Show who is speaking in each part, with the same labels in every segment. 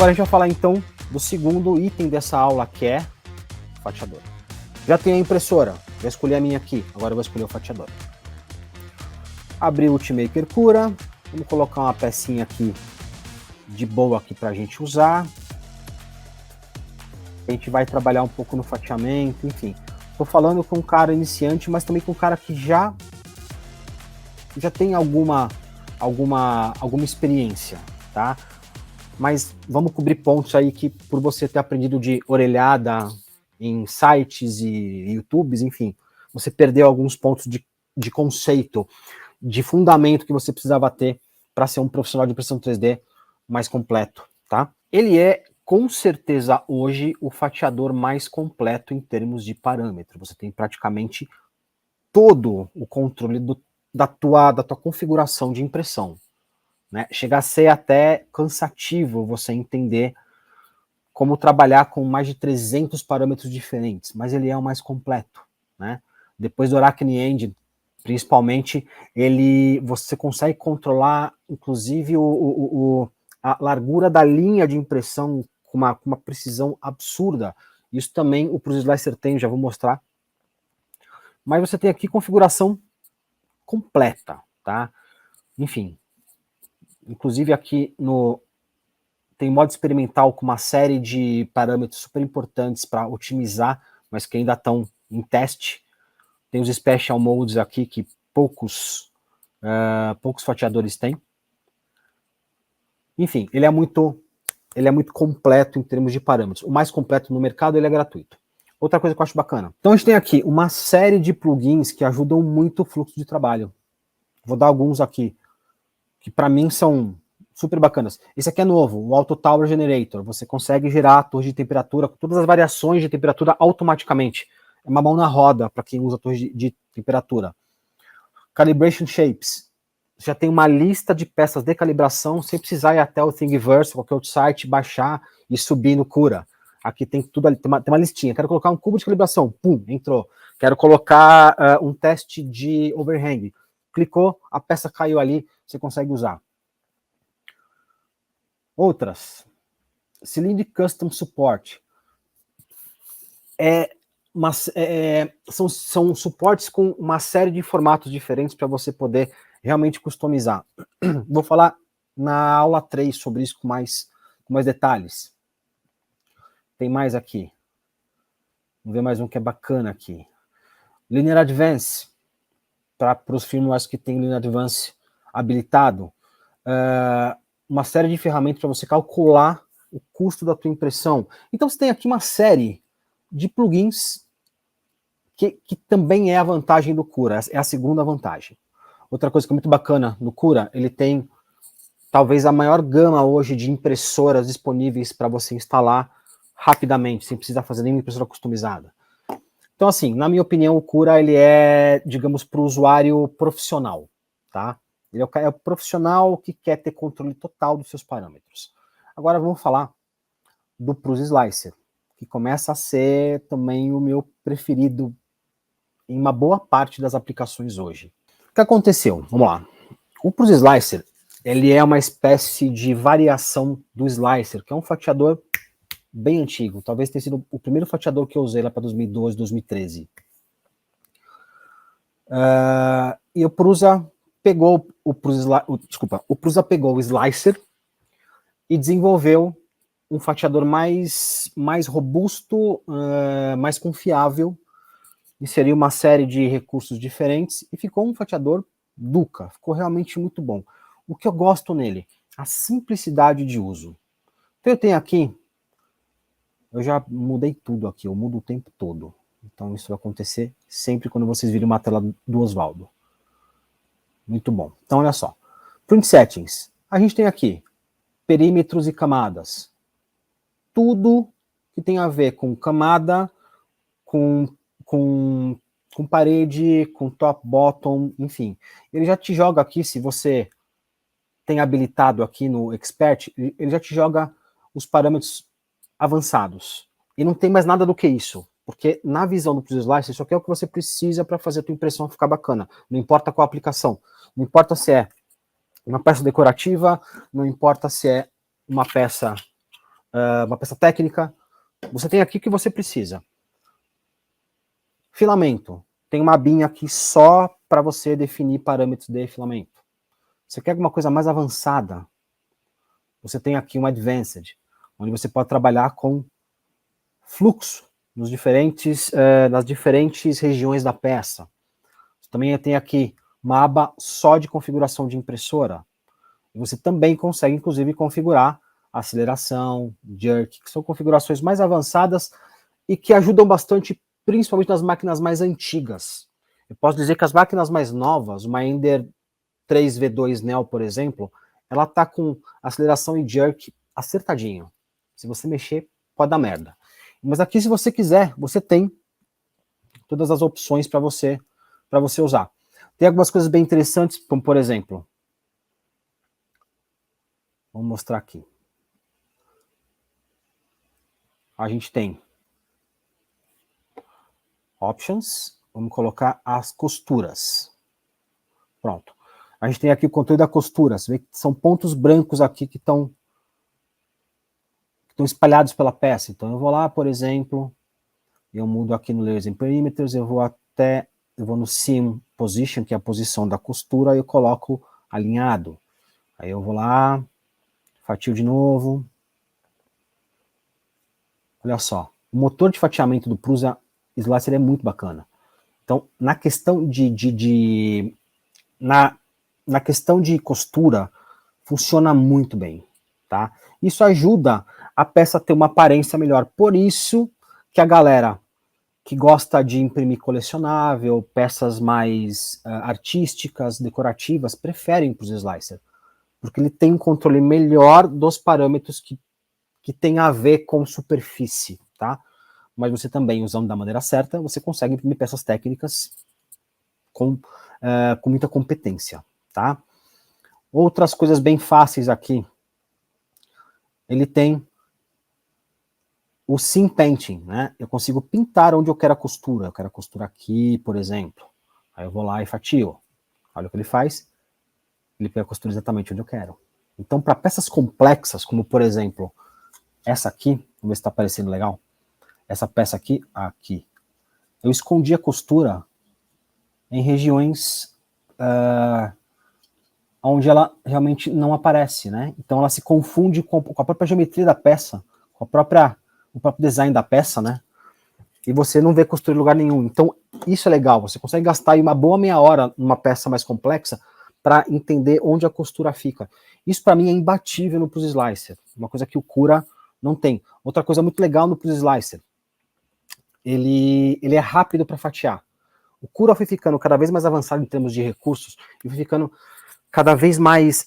Speaker 1: agora a gente vai falar então do segundo item dessa aula, que é o fatiador. Já tenho a impressora, já escolhi a minha aqui, agora eu vou escolher o fatiador. Abri o Ultimaker Cura, vamos colocar uma pecinha aqui de boa aqui para a gente usar. A gente vai trabalhar um pouco no fatiamento, enfim. Estou falando com um cara iniciante, mas também com um cara que já tem alguma experiência, tá? Mas vamos cobrir pontos aí que, por você ter aprendido de orelhada em sites e YouTubes, enfim, você perdeu alguns pontos de conceito, de fundamento que você precisava ter para ser um profissional de impressão 3D mais completo, tá? Ele é, com certeza, hoje, o fatiador mais completo em termos de parâmetro. Você tem praticamente todo o controle da tua configuração de impressão. Né? Chega a ser até cansativo você entender como trabalhar com mais de 300 parâmetros diferentes, mas ele é o mais completo. Né? Depois do Arachne Engine, principalmente, você consegue controlar, inclusive, a largura da linha de impressão com uma precisão absurda. Isso também o Prusa Slicer tem, já vou mostrar. Mas você tem aqui configuração completa, tá? Enfim, inclusive aqui tem modo experimental com uma série de parâmetros super importantes para otimizar, mas que ainda estão em teste. Tem os Special Modes aqui que poucos fatiadores têm. Enfim, ele é muito completo em termos de parâmetros. O mais completo no mercado, ele é gratuito. Outra coisa que eu acho bacana. Então a gente tem aqui uma série de plugins que ajudam muito o fluxo de trabalho. Vou dar alguns aqui, que para mim são super bacanas. Esse aqui é novo, o Auto Tower Generator. Você consegue gerar a torre de temperatura com todas as variações de temperatura automaticamente. É uma mão na roda para quem usa a torre de temperatura. Calibration Shapes. Você já tem uma lista de peças de calibração sem precisar ir até o Thingiverse, qualquer outro site, baixar e subir no Cura. Aqui tem tudo ali, tem uma listinha. Quero colocar um cubo de calibração, pum, entrou. Quero colocar um teste de overhang. Clicou, a peça caiu ali, você consegue usar. Outras. Cylinder Custom Support. São suportes com uma série de formatos diferentes para você poder realmente customizar. Vou falar na aula 3 sobre isso com mais detalhes. Tem mais aqui. Vamos ver mais um que é bacana aqui. Linear Advance, para os firmwares que tem Linear Advance habilitado. Uma série de ferramentas para você calcular o custo da tua impressão. Então você tem aqui uma série de plugins que também é a vantagem do Cura, é a segunda vantagem. Outra coisa que é muito bacana no Cura, ele tem talvez a maior gama hoje de impressoras disponíveis para você instalar rapidamente, sem precisar fazer nenhuma impressora customizada. Então, assim, na minha opinião, o Cura ele é, digamos, para o usuário profissional, tá? Ele é o profissional que quer ter controle total dos seus parâmetros. Agora vamos falar do Prusa Slicer, que começa a ser também o meu preferido em uma boa parte das aplicações hoje. O que aconteceu? Vamos lá. O Prusa Slicer, ele é uma espécie de variação do Slicer, que é um fatiador bem antigo. Talvez tenha sido o primeiro fatiador que eu usei lá para 2012, 2013. E o Prusa pegou o Prusa pegou o Slicer e desenvolveu um fatiador mais robusto, mais confiável, inseriu uma série de recursos diferentes e ficou um fatiador Duca, ficou realmente muito bom. O que eu gosto nele? A simplicidade de uso. Então eu tenho aqui, eu já mudei tudo aqui, eu mudo o tempo todo. Então isso vai acontecer sempre quando vocês virem uma tela do Oswaldo. Muito bom. Então olha só. Print Settings. A gente tem aqui perímetros e camadas. Tudo que tem a ver com camada, com parede, com top, bottom, enfim. Ele já te joga aqui, se você tem habilitado aqui no Expert, ele já te joga os parâmetros avançados. E não tem mais nada do que isso. Porque na visão do Prusa Slicer, isso aqui é o que você precisa para fazer a tua impressão ficar bacana. Não importa qual aplicação. Não importa se é uma peça decorativa, não importa se é uma peça uma peça técnica, você tem aqui o que você precisa. Filamento. Tem uma abinha aqui só para você definir parâmetros de filamento. Você quer alguma coisa mais avançada? Você tem aqui um Advanced, onde você pode trabalhar com fluxo nas diferentes regiões da peça. Você também tem aqui uma aba só de configuração de impressora. E você também consegue, inclusive, configurar aceleração, jerk, que são configurações mais avançadas e que ajudam bastante, principalmente nas máquinas mais antigas. Eu posso dizer que as máquinas mais novas, uma Ender 3V2 Neo, por exemplo, ela está com aceleração e jerk acertadinho. Se você mexer, pode dar merda. Mas aqui, se você quiser, você tem todas as opções para você usar. Tem algumas coisas bem interessantes, como por exemplo, vamos mostrar aqui. A gente tem Options, vamos colocar as costuras. Pronto. A gente tem aqui o controle da costura. Você vê que são pontos brancos aqui que estão espalhados pela peça. Então eu vou lá, por exemplo, eu mudo aqui no Layers and Perimeters, eu vou no Seam Position, que é a posição da costura, e eu coloco alinhado. Aí eu vou lá, fatio de novo. Olha só, o motor de fatiamento do Prusa Slicer é muito bacana. Então, na questão na questão de costura, funciona muito bem, tá? Isso ajuda a peça a ter uma aparência melhor. Por isso que a galera que gosta de imprimir colecionável, peças mais artísticas, decorativas, preferem para os Slicer, porque ele tem um controle melhor dos parâmetros que tem a ver com superfície, tá? Mas você também, usando da maneira certa, você consegue imprimir peças técnicas com muita competência, tá? Outras coisas bem fáceis aqui. Ele tem o Seam Painting, né? Eu consigo pintar onde eu quero a costura. Eu quero a costura aqui, por exemplo. Aí eu vou lá e fatio. Olha o que ele faz. Ele pega a costura exatamente onde eu quero. Então, para peças complexas, como por exemplo, essa aqui, vamos ver se está aparecendo legal. Essa peça aqui, eu escondi a costura em regiões onde ela realmente não aparece, né? Então ela se confunde com a própria geometria da peça, com o próprio design da peça, né? E você não vê costura em lugar nenhum. Então isso é legal, você consegue gastar aí uma boa meia hora numa peça mais complexa para entender onde a costura fica. Isso para mim é imbatível no Prusa Slicer, uma coisa que o Cura não tem. Outra coisa muito legal no Prusa Slicer, ele é rápido para fatiar. O Cura foi ficando cada vez mais avançado em termos de recursos, e foi ficando cada vez mais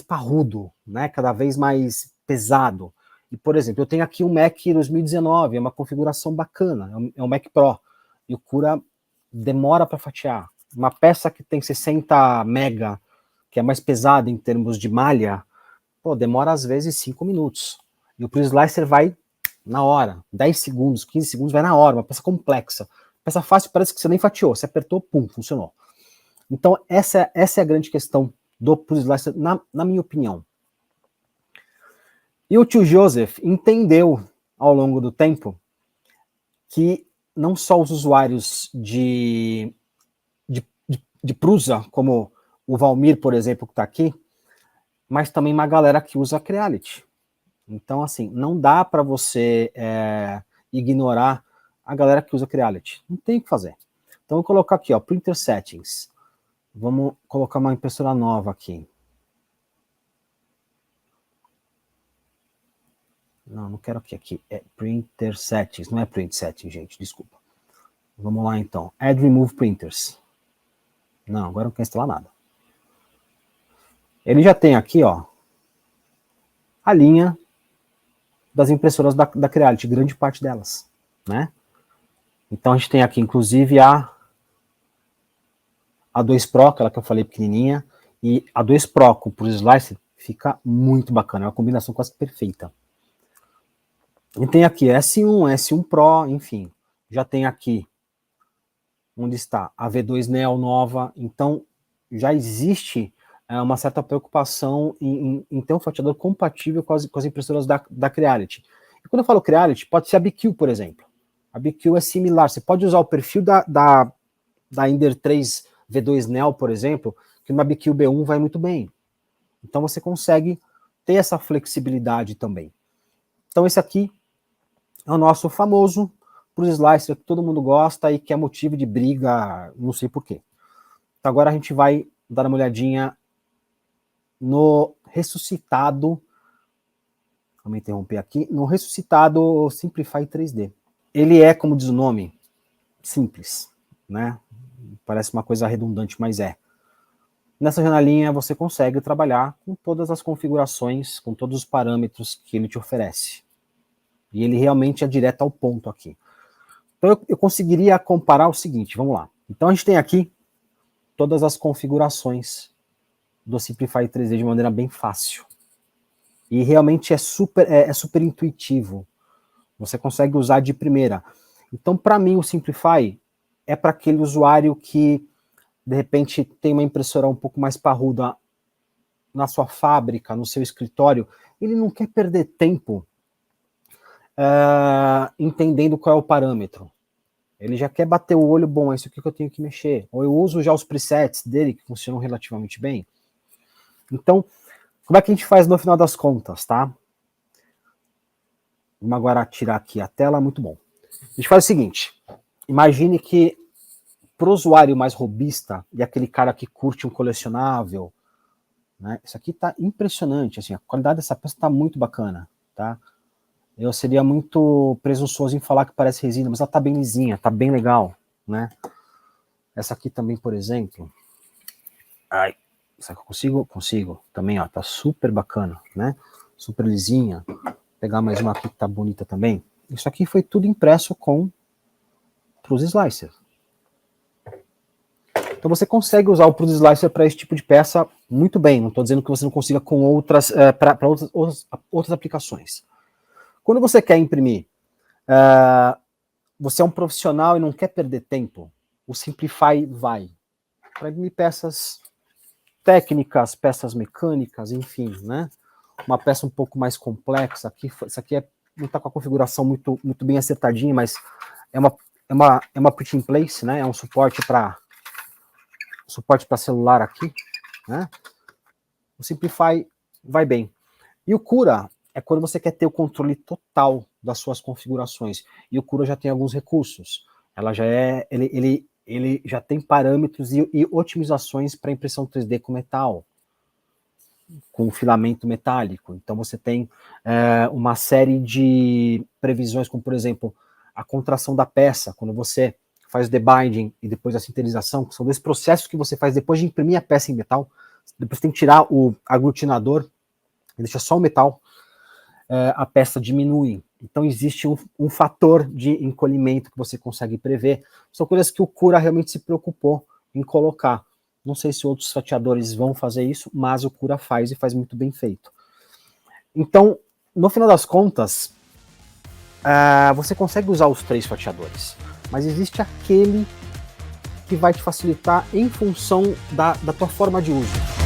Speaker 1: parrudo, né? Cada vez mais pesado. E, por exemplo, eu tenho aqui um Mac 2019, é uma configuração bacana, é um Mac Pro, e o Cura demora para fatiar. Uma peça que tem 60 mega, que é mais pesada em termos de malha, pô, demora às vezes 5 minutos. E o Prusa Slicer vai na hora, 10 segundos, 15 segundos, vai na hora, uma peça complexa. Peça fácil parece que você nem fatiou, você apertou, pum, funcionou. Então, essa é a grande questão do Prusa Slicer, na minha opinião. E o tio Joseph entendeu, ao longo do tempo, que não só os usuários de Prusa, como o Valmir, por exemplo, que está aqui, mas também uma galera que usa Creality. Então, assim, não dá para você ignorar a galera que usa Creality. Não tem o que fazer. Então, eu vou colocar aqui, ó, Printer Settings. Vamos colocar uma impressora nova aqui. Não quero aqui. É Printer Settings, não é Print Settings, gente, desculpa. Vamos lá, então. Add Remove Printers. Não, agora não quer instalar nada. Ele já tem aqui, ó, a linha das impressoras da Creality, grande parte delas, né? Então a gente tem aqui, inclusive, a 2 Pro, aquela que eu falei pequenininha, e a 2 Pro com o Prusa Slicer fica muito bacana, é uma combinação quase perfeita. E tem aqui S1, S1 Pro, enfim, já tem aqui onde está a V2 Neo nova, então já existe uma certa preocupação em ter um fatiador compatível com as impressoras da Creality. E quando eu falo Creality, pode ser a BQ, por exemplo. A BQ é similar, você pode usar o perfil da Ender 3 V2 Neo, por exemplo, que uma BQ B1 vai muito bem. Então você consegue ter essa flexibilidade também. Então esse aqui é o nosso famoso Prus Slicer, que todo mundo gosta e que é motivo de briga, não sei porquê. Então agora a gente vai dar uma olhadinha no ressuscitado, vamos interromper aqui, no ressuscitado Simplify 3D. Ele é, como diz o nome, simples, né? Parece uma coisa redundante, mas é. Nessa janelinha você consegue trabalhar com todas as configurações, com todos os parâmetros que ele te oferece. E ele realmente é direto ao ponto aqui. Então eu conseguiria comparar o seguinte, vamos lá. Então a gente tem aqui todas as configurações do Simplify 3D de maneira bem fácil. E realmente é super intuitivo. Você consegue usar de primeira. Então, para mim, o Simplify é para aquele usuário que, de repente, tem uma impressora um pouco mais parruda na sua fábrica, no seu escritório. Ele não quer perder tempo entendendo qual é o parâmetro. Ele já quer bater o olho, bom, é isso aqui que eu tenho que mexer. Ou eu uso já os presets dele, que funcionam relativamente bem. Então, como é que a gente faz no final das contas, tá? Vamos agora tirar aqui a tela, muito bom. A gente faz o seguinte, imagine que para o usuário mais robista, e aquele cara que curte um colecionável, né, isso aqui tá impressionante, assim, a qualidade dessa peça tá muito bacana, tá? Eu seria muito presunçoso em falar que parece resina, mas ela tá bem lisinha, tá bem legal, né? Essa aqui também, por exemplo, ai, será que eu consigo? Consigo, também, ó, tá super bacana, né? Super lisinha. Vou pegar mais uma aqui que tá bonita também. Isso aqui foi tudo impresso com Prus Slicer. Então você consegue usar o Prus Slicer para esse tipo de peça muito bem. Não estou dizendo que você não consiga com outras, para outras aplicações. Quando você quer imprimir, você é um profissional e não quer perder tempo, o Simplify vai. Para imprimir peças técnicas, peças mecânicas, enfim, né? Uma peça um pouco mais complexa. Aqui, isso aqui não está com a configuração muito bem acertadinha, mas é uma put in place, né? É um suporte para celular aqui, né? O Simplify vai bem. E o Cura é quando você quer ter o controle total das suas configurações. E o Cura já tem alguns recursos. Ele já tem parâmetros e otimizações para impressão 3D com metal, com filamento metálico. Então você tem uma série de previsões, como por exemplo, a contração da peça, quando você faz o debinding e depois a sinterização, que são dois processos que você faz depois de imprimir a peça em metal. Depois tem que tirar o aglutinador e deixar só o metal, a peça diminui. Então existe um fator de encolhimento que você consegue prever. São coisas que o Cura realmente se preocupou em colocar. Não sei se outros fatiadores vão fazer isso, mas o Cura faz e faz muito bem feito. Então, no final das contas, você consegue usar os 3 fatiadores, mas existe aquele que vai te facilitar em função da tua forma de uso.